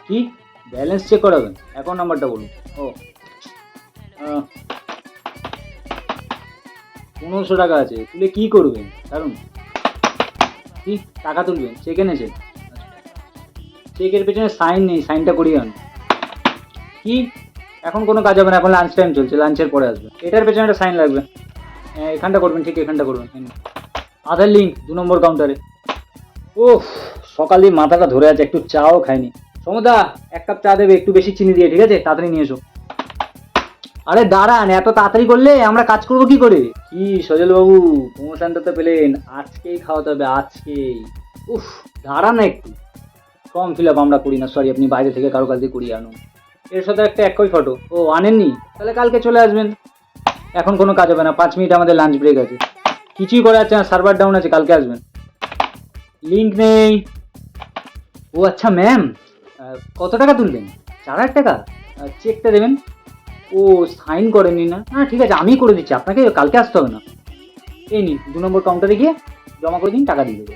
কি balance check করাবেন? Account নাম্বারটা বলুন। ও 1500 টাকা আছে, তুলে কি করবেন? কারণ কি টাকা তুলবেন? চেক এনেছেন? চেকের পেছনে সাইন নেই, সাইনটা করিয়ে আন। কি এখন কোনো কাজ হবে না, এখন লাঞ্চ টাইম চলছে, লাঞ্চের পরে আসবে। এটার পেছনে একটা সাইন লাগবে। হ্যাঁ এখানটা করবেন, ঠিক এখানটা করবেন। আধার লিঙ্ক 2 নম্বর কাউন্টারে। ওহ, সকাল দিয়ে মাথাটা ধরে আছে, একটু চাও খাইনি। সমদা, 1 কাপ চা দেবে, একটু বেশি চিনি দিয়ে, ঠিক আছে? তাড়াতাড়ি নিয়ে এসো। আরে দাঁড়ান, এত তাড়াতাড়ি করলে আমরা কাজ করবো কি করে? কি সজল বাবু, প্রমোশনটা তো পেলেন, আজকেই খাওয়াতে হবে, আজকেই। উফ, দাঁড়ান না একটু। ফর্ম ফিল আপ আমরা করি না, সরি, আপনি বাইরে থেকে কারো কাছ দিয়ে করিয়ে আনুন। এর সাথে একটা একই ফটো। ও আনেননি? তাহলে কালকে চলে আসবেন। এখন কোনো কাজ হবে না, 5 মিনিট আমাদের লাঞ্চ ব্রেক আছে। কিছুই করা যাচ্ছে না, সার্ভার ডাউন আছে, কালকে আসবেন। লিঙ্ক নেই। ও আচ্ছা ম্যাম, কত টাকা তুলবেন? 4,000 টাকা? চেকটা দেবেন। ও সাইন করেননি না? হ্যাঁ ঠিক আছে, আমি করে দিচ্ছি, আপনাকে কালকে আসতে হবে না। এই নিন, 2 নম্বর কাউন্টারে গিয়ে জমা করে দিন, টাকা দিয়ে দেবো।